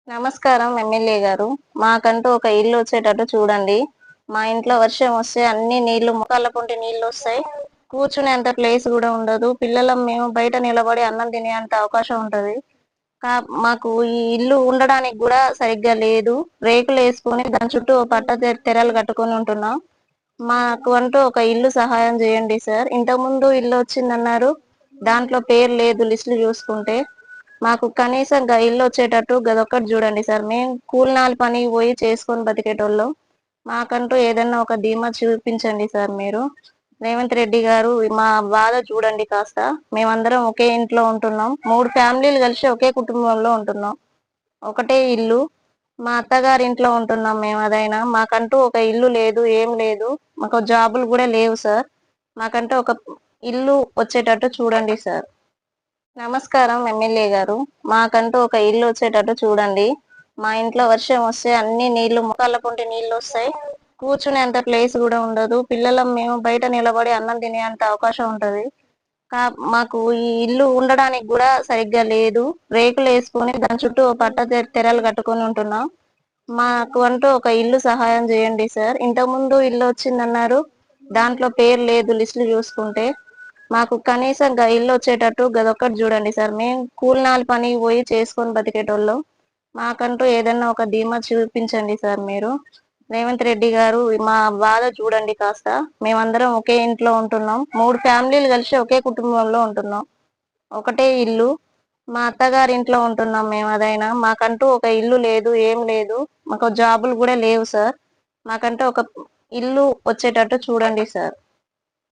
నమస్కారం ఎమ్మెల్యే గారు. మాకంటూ ఒక ఇల్లు వచ్చేటట్టు చూడండి. మా ఇంట్లో వర్షం వస్తే అన్ని నీళ్లు మోకాళ్ళ పొంటి నీళ్లు వస్తాయి. కూర్చునేంత ప్లేస్ కూడా ఉండదు. పిల్లలం మేము బయట నిలబడి అన్నం తినేంత అవకాశం ఉంటది. మాకు ఈ ఇల్లు ఉండడానికి కూడా సరిగ్గా లేదు. రేకులు వేసుకొని దాని చుట్టూ ఓ తెరలు కట్టుకొని ఉంటున్నాం. మాకు అంటూ ఒక ఇల్లు సహాయం చేయండి సార్. ఇంతకు ముందు ఇల్లు వచ్చిందన్నారు, దాంట్లో పేరు లేదు లిస్టులు చూసుకుంటే. మాకు కనీసం ఇల్లు వచ్చేటట్టు గదొక్కటి చూడండి సార్. మేము కూలినాలి పనికి పోయి చేసుకొని బతికేటోళ్ళం. మాకంటూ ఏదన్నా ఒక ధీమా చూపించండి సార్ మీరు. రేవంత్ రెడ్డి గారు మా బాధ చూడండి కాస్త. మేమందరం ఒకే ఇంట్లో ఉంటున్నాం. 3 ఫ్యామిలీలు కలిసి ఒకే కుటుంబంలో ఉంటున్నాం. ఒకటే ఇల్లు. మా అత్తగారి ఇంట్లో ఉంటున్నాం మేము. అదైనా మాకంటూ ఒక ఇల్లు లేదు, ఏం లేదు. మాకు జాబులు కూడా లేవు సార్. మాకంటూ ఒక ఇల్లు వచ్చేటట్టు చూడండి సార్. నమస్కారం ఎమ్మెల్యే గారు. మాకంటూ ఒక ఇల్లు వచ్చేటట్టు చూడండి. మా ఇంట్లో వర్షం వస్తే అన్ని నీళ్లు మోకాళ్ళ పొంటి నీళ్లు వస్తాయి. కూర్చునేంత ప్లేస్ కూడా ఉండదు. పిల్లలం మేము బయట నిలబడి అన్నం తినేంత అవకాశం ఉంటది. మాకు ఈ ఇల్లు ఉండడానికి కూడా సరిగ్గా లేదు. రేకులు వేసుకొని దాని చుట్టూ ఓ తెరలు కట్టుకొని ఉంటున్నాం. మాకు అంటూ ఒక ఇల్లు సహాయం చేయండి సార్. ఇంతకు ముందు ఇల్లు వచ్చిందన్నారు, దాంట్లో పేరు లేదు లిస్టులు చూసుకుంటే. మాకు కనీసం ఇల్లు వచ్చేటట్టు గదొక్కటి చూడండి సార్. మేము కూలినాలి పనికి పోయి చేసుకొని బతికేటోళ్ళం. మాకంటూ ఏదన్నా ఒక ధీమా చూపించండి సార్ మీరు. రేవంత్ రెడ్డి గారు మా బాధ చూడండి కాస్త. మేమందరం ఒకే ఇంట్లో ఉంటున్నాం. 3 ఫ్యామిలీలు కలిసి ఒకే కుటుంబంలో ఉంటున్నాం. ఒకటే ఇల్లు. మా అత్తగారి ఇంట్లో ఉంటున్నాం మేము. అదైనా మాకంటూ ఒక ఇల్లు లేదు, ఏం లేదు. మాకు జాబులు కూడా లేవు సార్. మాకంటూ ఒక ఇల్లు వచ్చేటట్టు చూడండి సార్.